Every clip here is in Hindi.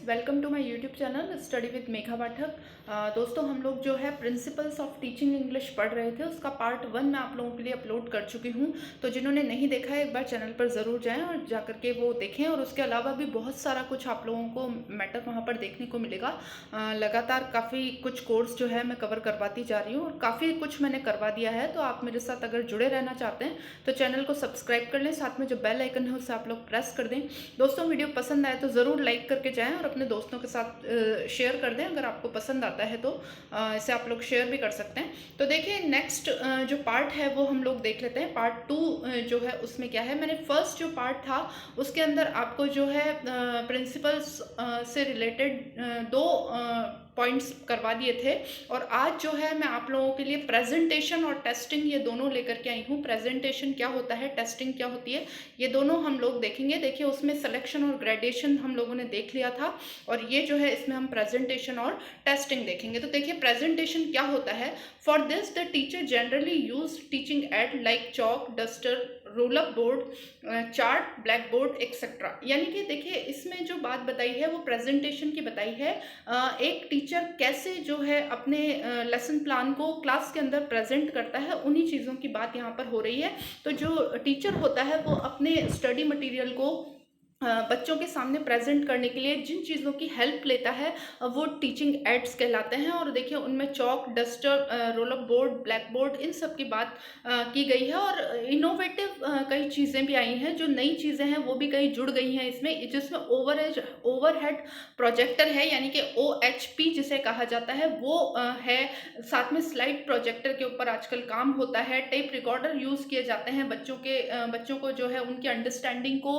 Welcome to my YouTube channel study with Megha Pathak. दोस्तों, हम लोग जो है प्रिंसिपल्स ऑफ टीचिंग इंग्लिश पढ़ रहे थे, उसका पार्ट 1 मैं आप लोगों के लिए अपलोड कर चुकी हूँ। तो जिन्होंने नहीं देखा है, एक बार चैनल पर ज़रूर जाएं और जाकर के वो देखें। और उसके अलावा भी बहुत सारा कुछ आप लोगों को मैटर वहाँ पर देखने को मिलेगा। लगातार काफ़ी कुछ कोर्स जो है मैं कवर करवाती जा रही हूँ और काफ़ी कुछ मैंने करवा दिया है। तो आप मेरे साथ अगर जुड़े रहना चाहते हैं तो चैनल को सब्सक्राइब कर लें, साथ में जो बेल आइकन है उसे आप लोग प्रेस कर दें। दोस्तों, वीडियो पसंद आए तो ज़रूर लाइक करके जाएं और अपने दोस्तों के साथ शेयर कर दें। अगर आपको पसंद आता है तो इसे आप लोग शेयर भी कर सकते हैं। तो देखिए, नेक्स्ट जो पार्ट है वो हम लोग देख लेते हैं। पार्ट 2 जो है उसमें क्या है, मैंने फर्स्ट जो पार्ट था उसके अंदर आपको जो है प्रिंसिपल्स से रिलेटेड 2 पॉइंट्स करवा दिए थे। और आज जो है मैं आप लोगों के लिए प्रेजेंटेशन और टेस्टिंग ये दोनों लेकर के आई हूँ। प्रेजेंटेशन क्या होता है, टेस्टिंग क्या होती है, ये दोनों हम लोग देखेंगे। देखिए, उसमें सिलेक्शन और ग्रेडेशन हम लोगों ने देख लिया था और ये जो है इसमें हम प्रेजेंटेशन और टेस्टिंग देखेंगे। तो देखिए, प्रेजेंटेशन क्या होता है। For this the teacher generally use teaching add like chalk, duster, roll up board, chart, black board etcetera. यानी कि देखिए, इसमें जो बात बताई है वो प्रेजेंटेशन की बताई है। एक टीचर कैसे जो है अपने लेसन प्लान को क्लास के अंदर प्रेजेंट करता है, उन्हीं चीज़ों की बात यहाँ पर हो रही है। तो जो टीचर होता है वो अपने स्टडी मटेरियल को बच्चों के सामने प्रेजेंट करने के लिए जिन चीज़ों की हेल्प लेता है वो टीचिंग एड्स कहलाते हैं। और देखिए, उनमें chalk, duster, roll up board, black board, इन सब की बात की गई है। और इनोवेटिव कई चीज़ें भी आई हैं, जो नई चीज़ें हैं वो भी कई जुड़ गई हैं इसमें, जिसमें ओवरहेड प्रोजेक्टर है, यानी कि OHP जिसे कहा जाता है वो है। साथ में स्लाइड प्रोजेक्टर के ऊपर आजकल काम होता है। टेप रिकॉर्डर यूज़ किए जाते हैं बच्चों को जो है उनकी अंडरस्टैंडिंग को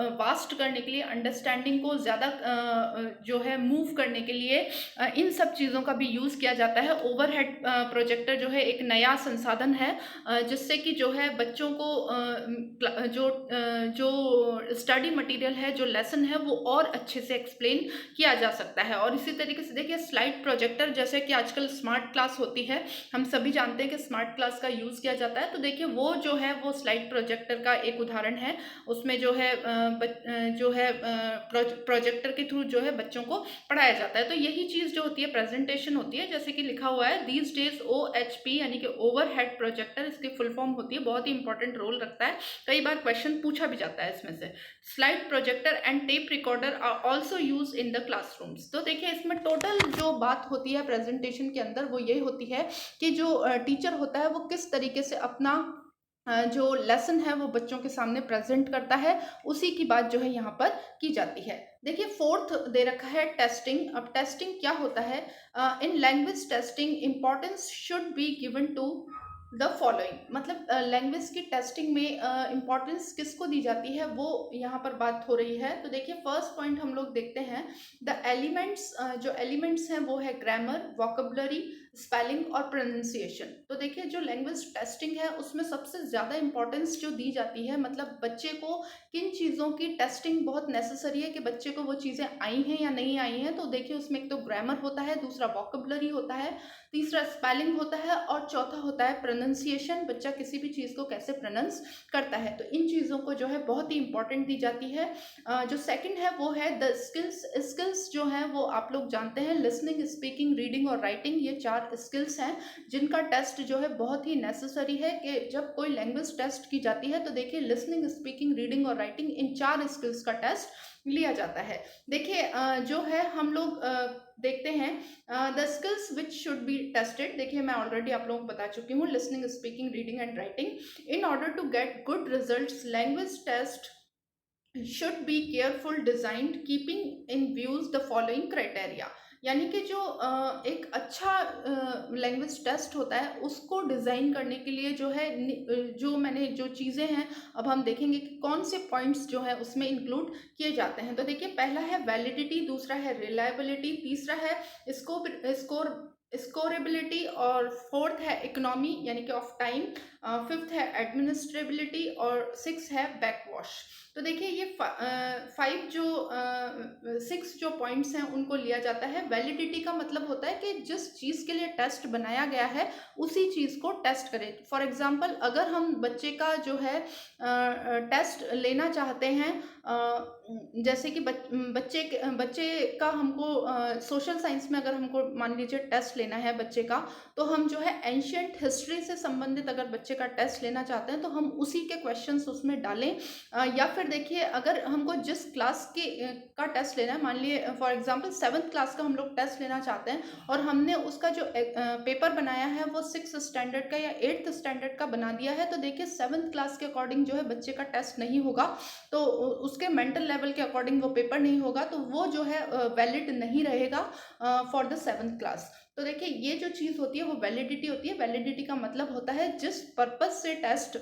वास्ट करने के लिए, अंडरस्टैंडिंग को ज़्यादा जो है मूव करने के लिए इन सब चीज़ों का भी यूज़ किया जाता है। ओवरहेड प्रोजेक्टर जो है एक नया संसाधन है जिससे कि जो है बच्चों को जो स्टडी मटेरियल है, जो लेसन है, वो और अच्छे से एक्सप्लेन किया जा सकता है। और इसी तरीके से देखिए, स्लाइड प्रोजेक्टर, जैसे कि आजकल स्मार्ट क्लास होती है, हम सभी जानते हैं कि स्मार्ट क्लास का यूज़ किया जाता है। तो देखिए, वो जो है वो स्लाइड प्रोजेक्टर का एक उदाहरण है। उसमें जो है प्रोजेक्टर के थ्रू जो है बच्चों को पढ़ाया जाता है। तो यही चीज़ जो होती है प्रेजेंटेशन होती है। जैसे कि लिखा हुआ है दीज डेज OHP, यानी कि ओवरहेड प्रोजेक्टर, इसकी फुल फॉर्म होती है, बहुत ही इंपॉर्टेंट रोल रखता है। कई बार क्वेश्चन पूछा भी जाता है इसमें से। Slide projector and tape recorder are also use in the classrooms. तो देखिए, इसमें टोटल जो बात होती है प्रेजेंटेशन के अंदर वो ये होती है कि जो टीचर होता है वो किस तरीके से अपना जो लेसन है वो बच्चों के सामने प्रेजेंट करता है, उसी की बात जो है यहाँ पर की जाती है। देखिए, फोर्थ दे रखा है टेस्टिंग। अब टेस्टिंग क्या होता है। In language testing importance should be given to the following. मतलब लैंग्वेज की टेस्टिंग में इम्पोर्टेंस किसको दी जाती है वो यहाँ पर बात हो रही है। तो देखिए, फर्स्ट पॉइंट हम लोग देखते हैं, द एलिमेंट्स। जो एलिमेंट्स हैं वो है ग्रामर, वोकेबुलरी, स्पेलिंग और प्रोनाउंसिएशन। तो देखिए, जो लैंग्वेज टेस्टिंग है उसमें सबसे ज़्यादा इंपॉर्टेंस जो दी जाती है, मतलब बच्चे को किन चीज़ों की टेस्टिंग बहुत नेसेसरी है कि बच्चे को वो चीज़ें आई हैं या नहीं आई हैं। तो देखिए, उसमें एक तो ग्रामर होता है, दूसरा वोकेबुलरी होता है, तीसरा स्पेलिंग होता है और चौथा होता है प्रोनाउंसिएशन, बच्चा किसी भी चीज़ को कैसे प्रोनाउंस करता है। तो इन चीज़ों को जो है बहुत ही इंपॉर्टेंट दी जाती है। जो सेकंड है वो है द स्किल्स। स्किल्स जो हैं वो आप लोग जानते हैं, लिसनिंग, स्पीकिंग, रीडिंग और राइटिंग, ये 4 स्किल्स हैं जिनका टेस्ट जो है बहुत ही नेसेसरी है कि जब कोई लैंग्वेज टेस्ट की जाती है तो देखिए, लिसनिंग, स्पीकिंग, रीडिंग और राइटिंग, इन 4 स्किल्स का टेस्ट लिया जाता है। देखिए, जो है हम लोग देखते हैं the skills which should be tested. देखिए, मैं ऑलरेडी आप लोगों को बता चुकी हूँ, listening, speaking, reading and writing. In order to get good results, language test should be careful designed keeping in views the following criteria। यानी कि जो एक अच्छा लैंग्वेज टेस्ट होता है उसको डिज़ाइन करने के लिए जो है जो मैंने जो चीज़ें हैं, अब हम देखेंगे कि कौन से पॉइंट्स जो है उसमें इंक्लूड किए जाते हैं। तो देखिए, पहला है वैलिडिटी, दूसरा है रिलायबिलिटी, तीसरा है स्कोरेबिलिटी और फोर्थ है इकोनॉमी यानी कि ऑफ टाइम, फिफ्थ है एडमिनिस्ट्रेबिलिटी और सिक्स है बैकवॉश। तो देखिए, ये 5 जो 6 जो पॉइंट्स हैं उनको लिया जाता है। वैलिडिटी का मतलब होता है कि जिस चीज़ के लिए टेस्ट बनाया गया है उसी चीज़ को टेस्ट करें। फॉर एग्जांपल अगर हम बच्चे का जो है टेस्ट लेना चाहते हैं, जैसे कि बच्चे का हमको सोशल साइंस में अगर हमको मान लीजिए टेस्ट लेना है बच्चे का, तो हम जो है एंशियंट हिस्ट्री से संबंधित अगर बच्चे का टेस्ट लेना चाहते हैं तो हम उसी के क्वेश्चंस उसमें डालें। या फिर देखिए अगर हमको जिस क्लास का टेस्ट लेना है, मान लिए फॉर एग्जांपल 7th क्लास का हम लोग टेस्ट लेना चाहते हैं और हमने उसका जो पेपर बनाया है वो 6th स्टैंडर्ड का या 8th स्टैंडर्ड का बना दिया है, तो देखिए 7th क्लास के अकॉर्डिंग जो है बच्चे का टेस्ट नहीं होगा, तो उसके मेंटल लेवल के अकॉर्डिंग वो पेपर नहीं होगा, तो वो जो है वैलिड नहीं रहेगा फॉर द 7th क्लास। तो देखिए ये जो चीज़ होती है वो वैलिडिटी होती है। वैलिडिटी का मतलब होता है जिस पर्पज से टेस्ट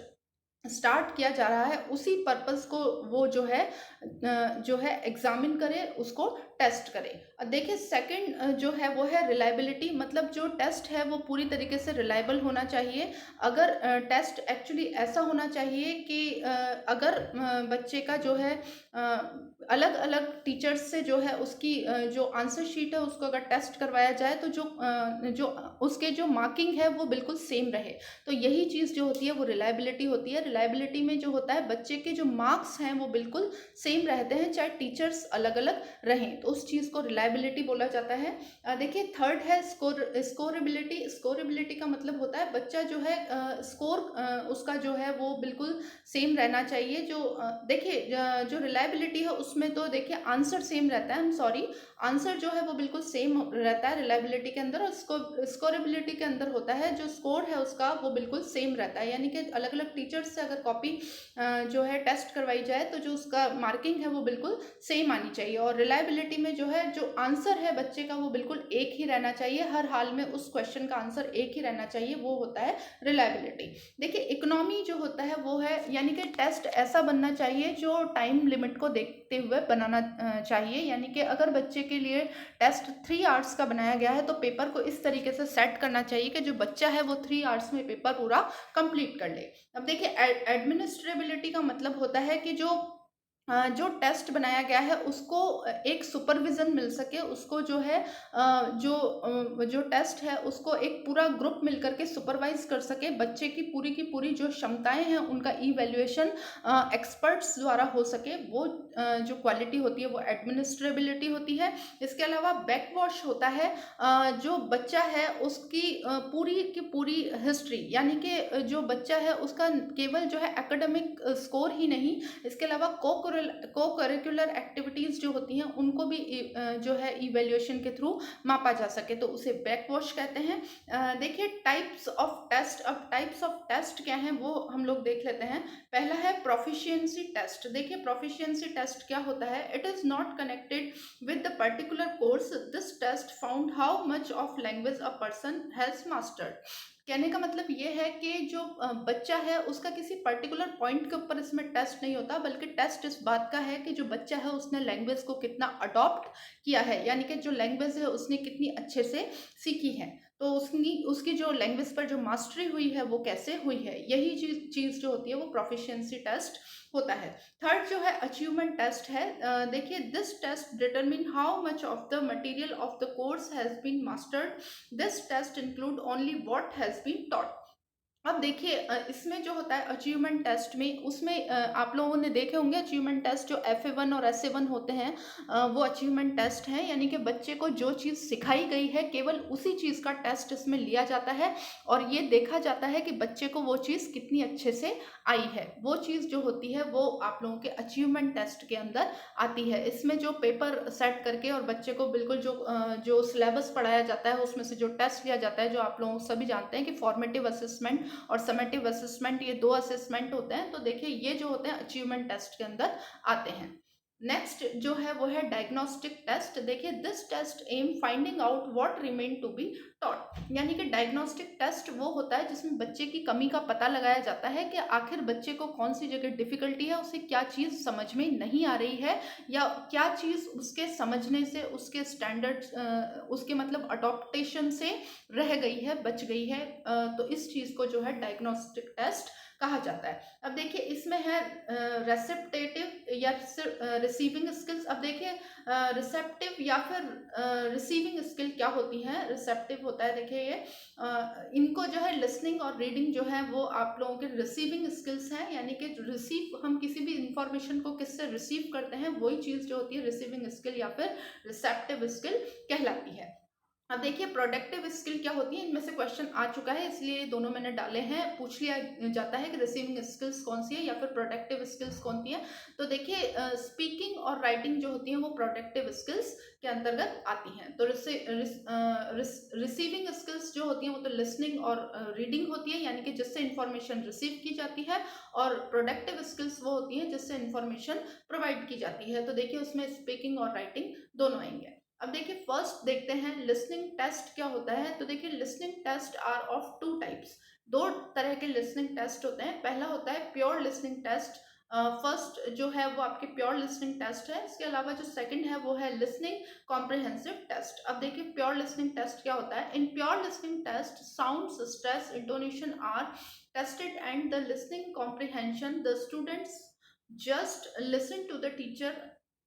स्टार्ट किया जा रहा है उसी पर्पस को वो जो है एग्जामिन करे, उसको टेस्ट करे। अब देखिए सेकंड जो है वो है रिलायबिलिटी, मतलब जो टेस्ट है वो पूरी तरीके से रिलायबल होना चाहिए। अगर टेस्ट एक्चुअली ऐसा होना चाहिए कि अगर बच्चे का जो है अलग अलग टीचर्स से जो है उसकी जो आंसर शीट है उसको अगर टेस्ट करवाया जाए तो जो उसके जो मार्किंग है वो बिल्कुल सेम रहे, तो यही चीज़ जो होती है वो रिलायबिलिटी होती है। रिलायबिलिटी में जो होता है बच्चे के जो मार्क्स हैं वो बिल्कुल सेम रहते हैं चाहे टीचर्स अलग अलग रहें, तो उस चीज़ को रिलायबिलिटी बोला जाता है। देखिए थर्ड है स्कोरेबिलिटी। स्कोरेबिलिटी का मतलब होता है बच्चा जो है स्कोर उसका जो है वो बिल्कुल सेम रहना चाहिए। देखिए जो रिलायबिलिटी है उसमें तो देखिए आंसर सेम रहता है, सॉरी आंसर जो है वो बिल्कुल सेम रहता है रिलायबिलिटी के अंदर, और स्कोरेबिलिटी के अंदर होता है जो स्कोर है उसका वो बिल्कुल सेम रहता है, यानी कि अलग अलग टीचर्स से अगर कॉपी जो है टेस्ट करवाई जाए तो जो उसका मार्किंग है वो बिल्कुल सेम आनी चाहिए। और रिलायबिलिटी में जो है जो आंसर है बच्चे का वो बिल्कुल एक ही रहना चाहिए, हर हाल में उस क्वेश्चन का आंसर एक ही रहना चाहिए, वो होता है रिलायबिलिटी। देखिए इकोनॉमी जो होता है वो है, यानी कि टेस्ट ऐसा बनना चाहिए जो टाइम लिमिट को देखते हुए बनाना चाहिए, यानी कि अगर बच्चे के लिए टेस्ट 3 आवर्स का बनाया गया है तो पेपर को इस तरीके से सेट करना चाहिए कि जो बच्चा है वो 3 आवर्स में पेपर पूरा कंप्लीट कर ले। अब देखिए एडमिनिस्ट्रेबिलिटी का मतलब होता है कि जो टेस्ट बनाया गया है उसको एक सुपरविजन मिल सके, उसको जो है जो टेस्ट है उसको एक पूरा ग्रुप मिलकर के सुपरवाइज कर सके, बच्चे की पूरी जो क्षमताएं हैं उनका इवैल्यूएशन एक्सपर्ट्स द्वारा हो सके, वो जो क्वालिटी होती है वो एडमिनिस्ट्रेबिलिटी होती है। इसके अलावा बैकवॉश होता है, जो बच्चा है उसकी पूरी की पूरी हिस्ट्री, यानी कि जो बच्चा है उसका केवल जो है एकेडमिक स्कोर ही नहीं, इसके अलावा को करिकुलर एक्टिविटीज़ जो होती हैं उनको भी जो है इवैल्यूएशन के थ्रू मापा जा सके, तो उसे बैकवॉश कहते हैं। देखिए टाइप्स ऑफ टेस्ट, अब टाइप्स ऑफ टेस्ट क्या हैं वो हम लोग देख लेते हैं। पहला है प्रोफिशिएंसी टेस्ट। देखिए प्रोफिशिएंसी टेस्ट क्या होता है, it is not connected with the particular course, this test found how much of language a person has mastered. कहने का मतलब ये है कि जो बच्चा है उसका किसी पर्टिकुलर पॉइंट के ऊपर इसमें टेस्ट नहीं होता, बल्कि टेस्ट इस बात का है कि जो बच्चा है उसने लैंग्वेज को कितना अडॉप्ट किया है, यानी कि जो लैंग्वेज है उसने कितनी अच्छे से सीखी है, तो उसकी जो लैंग्वेज पर जो मास्टरी हुई है वो कैसे हुई है, यही चीज़ जो होती है वो प्रोफिशिएंसी टेस्ट होता है। थर्ड जो है अचीवमेंट टेस्ट है। देखिए this test determine how much of the material of the course has been mastered, this test include only what has been taught. अब देखिए इसमें जो होता है अचीवमेंट टेस्ट में, उसमें आप लोगों ने देखे होंगे अचीवमेंट टेस्ट जो FA1 और SA1 होते हैं, वो अचीवमेंट टेस्ट हैं, यानी कि बच्चे को जो चीज़ सिखाई गई है केवल उसी चीज़ का टेस्ट इसमें लिया जाता है और ये देखा जाता है कि बच्चे को वो चीज़ कितनी अच्छे से आई है, वो चीज़ जो होती है वो आप लोगों के अचीवमेंट टेस्ट के अंदर आती है। इसमें जो पेपर सेट करके और बच्चे को बिल्कुल जो सिलेबस पढ़ाया जाता है उसमें से जो टेस्ट लिया जाता है, जो आप लोग सभी जानते हैं कि फॉर्मेटिव असेसमेंट और समेटिव असेसमेंट, ये 2 असेसमेंट होते हैं, तो देखिए ये जो होते हैं अचीवमेंट टेस्ट के अंदर आते हैं। नेक्स्ट जो है वो है डायग्नोस्टिक टेस्ट। देखिए this test aim finding out what remain to be taught, यानी कि डायग्नोस्टिक टेस्ट वो होता है जिसमें बच्चे की कमी का पता लगाया जाता है कि आखिर बच्चे को कौन सी जगह डिफिकल्टी है, उसे क्या चीज़ समझ में नहीं आ रही है या क्या चीज़ उसके समझने से, उसके स्टैंडर्ड उसके मतलब अडॉप्टेशन से रह गई है, बच गई है, तो इस चीज़ को जो है डायग्नोस्टिक टेस्ट कहा जाता है। अब देखिए इसमें है रेसेप्टेटिव या रिसीविंग स्किल्स। अब देखिए रिसेप्टिव या फिर रिसीविंग स्किल क्या होती है। रिसेप्टिव होता है, देखिए ये इनको जो है लिसनिंग और रीडिंग जो है वो आप लोगों के रिसीविंग स्किल्स हैं, यानी कि रिसीव, हम किसी भी इंफॉर्मेशन को किससे रिसीव करते हैं, वही चीज़ जो होती है रिसीविंग स्किल या फिर रिसेप्टिव स्किल कहलाती है। अब देखिए प्रोडक्टिव स्किल क्या होती है, इनमें से क्वेश्चन आ चुका है इसलिए दोनों मैंने डाले हैं। पूछ लिया जाता है कि रिसीविंग स्किल्स कौन सी है या फिर प्रोडक्टिव स्किल्स कौन सी है। तो देखिए स्पीकिंग और राइटिंग जो होती है वो प्रोडक्टिव स्किल्स के अंतर्गत आती हैं। तो रिसीविंग स्किल्स जो होती हैं वो तो लिसनिंग और रीडिंग होती है, यानी कि जिससे इंफॉर्मेशन रिसीव की जाती है, और प्रोडक्टिव स्किल्स वो होती हैं जिससे इंफॉर्मेशन प्रोवाइड की जाती है। तो देखिए उसमें स्पीकिंग और राइटिंग दोनों आएंगे। अब देखिए फर्स्ट देखते हैं लिसनिंग टेस्ट क्या होता है। तो देखिए listening test are of two types, दो तरह के लिसनिंग टेस्ट होते हैं। पहला होता है प्योर लिसनिंग टेस्ट, फर्स्ट जो है वो आपके प्योर लिसनिंग टेस्ट है। इसके अलावा जो सेकंड है वो है लिसनिंग कॉम्प्रिहेंसिव टेस्ट। अब देखिए प्योर लिसनिंग टेस्ट क्या होता है। In pure listening test sounds, stress, intonation are tested and the listening comprehension, the students just listen to the teacher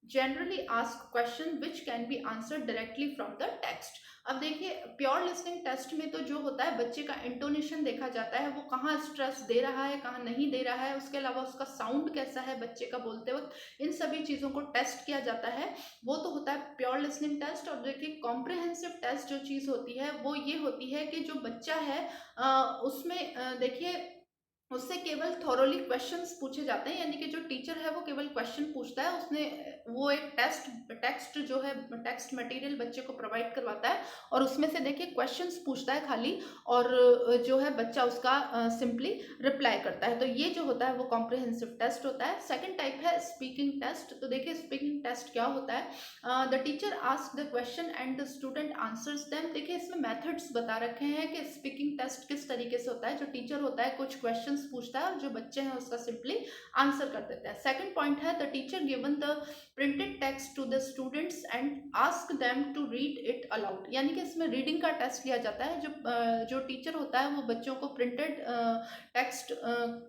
generally ask question which can be answered directly from the text। अब देखिए प्योर लिसनिंग टेस्ट में तो जो होता है बच्चे का इंटोनेशन देखा जाता है, वो कहाँ स्ट्रेस दे रहा है कहाँ नहीं दे रहा है, उसके अलावा उसका साउंड कैसा है बच्चे का बोलते वक्त, इन सभी चीज़ों को टेस्ट किया जाता है। वो तो होता है प्योर लिसनिंग टेस्ट। और देखिए कॉम्प्रिहेंसिव टेस्ट जो चीज़ होती है वो ये होती है कि जो बच्चा है उसमें देखिए उससे केवल थॉरोली क्वेश्चंस पूछे जाते हैं, यानी कि जो टीचर है वो केवल क्वेश्चन पूछता है, उसने वो एक टेक्स्ट जो है टेक्स्ट मटेरियल बच्चे को प्रोवाइड करवाता है और उसमें से देखिए क्वेश्चंस पूछता है खाली, और जो है बच्चा उसका सिंपली रिप्लाई करता है। तो ये जो होता है वो कॉम्प्रिहेंसिव टेस्ट होता है। सेकेंड टाइप है स्पीकिंग टेस्ट। तो देखिए स्पीकिंग टेस्ट क्या होता है। The teacher ask the question and the student answers them. देखिए इसमें मेथड्स बता रखे हैं कि स्पीकिंग टेस्ट किस तरीके से होता है। जो टीचर होता है कुछ क्वेश्चन पूछता है और जो बच्चे हैं उसका सिंपली आंसर कर देते हैं। सेकंड पॉइंट है the teacher given the printed text to the students and ask them to read it aloud, यानी कि इसमें रीडिंग का टेस्ट लिया जाता है। जो टीचर होता है वो बच्चों को प्रिंटेड टेक्स्ट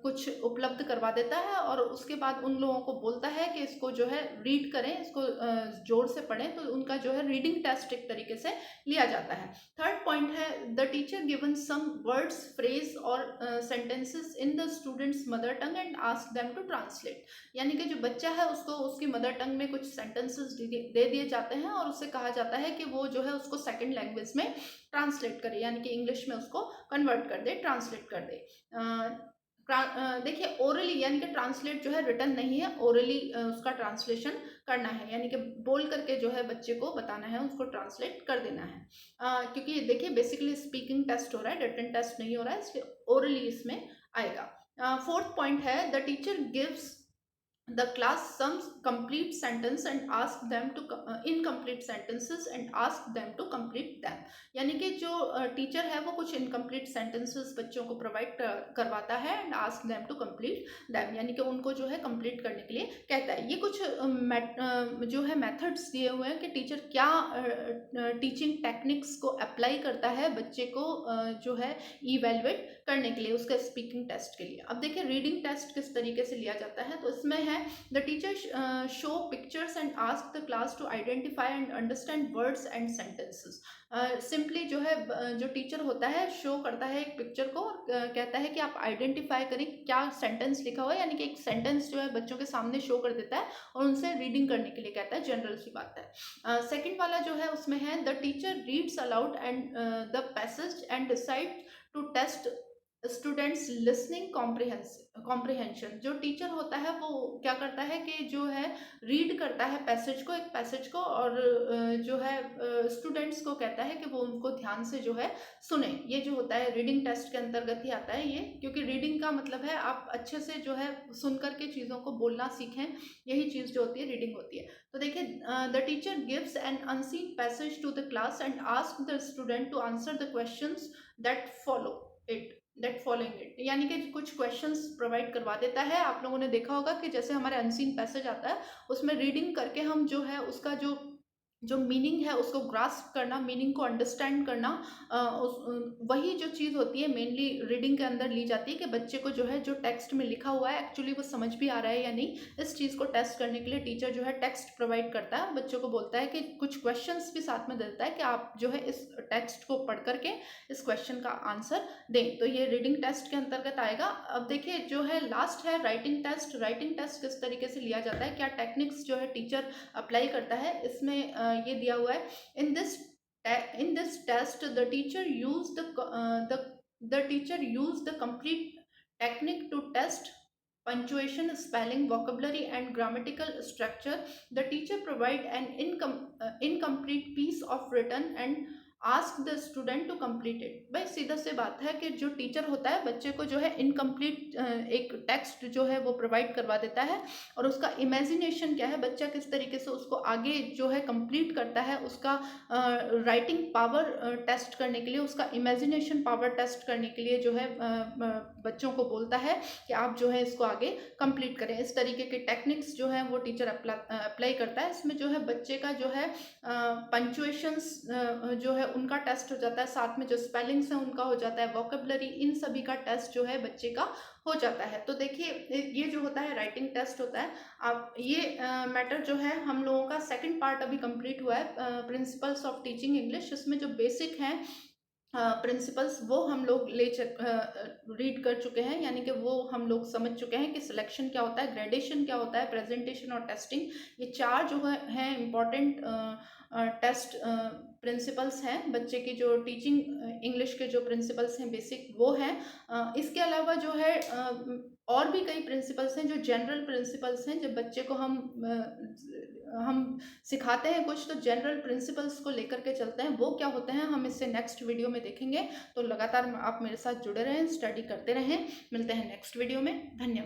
कुछ उपलब्ध करवा देता है और उसके बाद उन लोगों को बोलता है कि इसको जो है रीड करें, इसको जोर से पढ़ें। तो उनका जो है रीडिंग टेस्ट एक तरीके से लिया जाता है। थर्ड पॉइंट है the teacher given some words, phrase और sentences in the students mother tongue and ask them to translate, यानी कि जो बच्चा है उसको उसकी मदर टंग में कुछ सेंटेंसेस दे दिए जाते हैं और उससे कहा जाता है कि वो जो है उसको सेकंड लैंग्वेज में ट्रांसलेट करे, यानी कि इंग्लिश में उसको कन्वर्ट कर दे, ट्रांसलेट कर दे। देखिए ओरली, यानी कि ट्रांसलेट जो है रिटन नहीं है, ओरली उसका ट्रांसलेशन करना है, यानी कि बोल करके जो है बच्चे को बताना है, उसको ट्रांसलेट कर देना है। क्योंकि देखिए बेसिकली स्पीकिंग टेस्ट हो रहा है, रिटन टेस्ट नहीं हो रहा है, इसलिए ओरली इसमें आएगा। फोर्थ पॉइंट है the teacher gives the class some complete sentence and ask them to incomplete sentences and ask them to complete them, यानी कि जो टीचर है वो कुछ इनकम्प्लीट सेंटेंसेस बच्चों को प्रोवाइड करवाता है and ask them to complete them, यानी कि उनको जो है कंप्लीट करने के लिए कहता है। ये कुछ जो है मेथड्स दिए हुए हैं कि टीचर क्या टीचिंग टेक्निक्स को अप्लाई करता है बच्चे को जो है इवेलुएट करने के लिए उसके स्पीकिंग टेस्ट के लिए। अब देखिए रीडिंग टेस्ट किस तरीके से लिया जाता है। तो इसमें है the teacher show pictures and ask the class to identify and understand words and sentences. Simply जो है जो टीचर होता है शो करता है एक पिक्चर को और कहता है कि आप आइडेंटिफाई करें क्या सेंटेंस लिखा हुआ है, यानी कि एक सेंटेंस जो है बच्चों के सामने शो कर देता है और उनसे रीडिंग करने के लिए कहता है, जनरल सी बात है। सेकेंड वाला जो है उसमें है the teacher reads aloud and the passage and decide to test students listening comprehension. जो टीचर होता है वो क्या करता है कि जो है रीड करता है पैसेज को, एक पैसेज को, और जो है स्टूडेंट्स को कहता है कि वो उनको ध्यान से जो है सुने। ये जो होता है रीडिंग टेस्ट के अंतर्गत ही आता है ये, क्योंकि रीडिंग का मतलब है आप अच्छे से जो है सुन करके चीज़ों को बोलना सीखें, यही चीज़ जो होती है रीडिंग होती है। तो देखिए the teacher gives an unseen passage to the class and ask the student to answer the questions that following it, यानी कि कुछ क्वेश्चंस प्रोवाइड करवा देता है। आप लोगों ने देखा होगा कि जैसे हमारे अनसीन पैसेज आता है उसमें रीडिंग करके हम जो है उसका जो जो मीनिंग है उसको ग्रास्प करना, मीनिंग को अंडरस्टैंड करना, वही जो चीज़ होती है मेनली रीडिंग के अंदर ली जाती है कि बच्चे को जो है जो टेक्स्ट में लिखा हुआ है एक्चुअली वो समझ भी आ रहा है या नहीं। इस चीज़ को टेस्ट करने के लिए टीचर जो है टेक्स्ट प्रोवाइड करता है, बच्चों को बोलता है कि कुछ क्वेश्चंस भी साथ में देता है कि आप जो है इस टेक्स्ट को पढ़ करके इस क्वेश्चन का आंसर दें। तो ये रीडिंग टेस्ट के अंतर्गत आएगा। अब देखिए जो है लास्ट है राइटिंग टेस्ट। राइटिंग टेस्ट किस तरीके से लिया जाता है, क्या टेक्निक्स जो है टीचर अप्लाई करता है, इसमें ये दिया हुआ है। In this test the teacher used the teacher used the complete technique to test punctuation, spelling, vocabulary and grammatical structure. The teacher provide an incomplete piece of written and ask the student to complete it. भाई सीधा से बात है कि जो टीचर होता है बच्चे को जो है इनकम्प्लीट एक टेक्स्ट जो है वो प्रोवाइड करवा देता है, और उसका इमेजिनेशन क्या है, बच्चा किस तरीके से उसको आगे जो है कंप्लीट करता है, उसका राइटिंग पावर टेस्ट करने के लिए, उसका इमेजिनेशन पावर टेस्ट करने के लिए जो है बच्चों को बोलता है कि आप जो है इसको आगे कंप्लीट करें। इस तरीके के टेक्निक्स जो है वो टीचर अप्लाई करता है। इसमें जो है बच्चे का जो है पंचुएशंस जो है उनका टेस्ट हो जाता है, साथ में जो स्पेलिंग्स हैं उनका हो जाता है, वोकेबलरी, इन सभी का टेस्ट जो है बच्चे का हो जाता है। तो देखिए ये जो होता है राइटिंग टेस्ट होता है। आप ये मैटर जो है हम लोगों का सेकंड पार्ट अभी कंप्लीट हुआ है, प्रिंसिपल्स ऑफ टीचिंग इंग्लिश। इसमें जो बेसिक हैं प्रिंसिपल्स वो हम लोग रीड कर चुके हैं, यानी कि वो हम लोग समझ चुके हैं कि सिलेक्शन क्या होता है, ग्रेडेशन क्या होता है, प्रेजेंटेशन और टेस्टिंग। ये चार जो है इम्पॉर्टेंट टेस्ट प्रिंसिपल्स हैं बच्चे की, जो टीचिंग इंग्लिश के जो प्रिंसिपल्स हैं बेसिक वो हैं। इसके अलावा जो है और भी कई प्रिंसिपल्स हैं जो जनरल प्रिंसिपल्स हैं। जब बच्चे को हम सिखाते हैं कुछ, तो जनरल प्रिंसिपल्स को लेकर के चलते हैं, वो क्या होते हैं हम इससे नेक्स्ट वीडियो में देखेंगे। तो लगातार आप मेरे साथ जुड़े रहें, स्टडी करते रहें। मिलते हैं नेक्स्ट वीडियो में। धन्यवाद।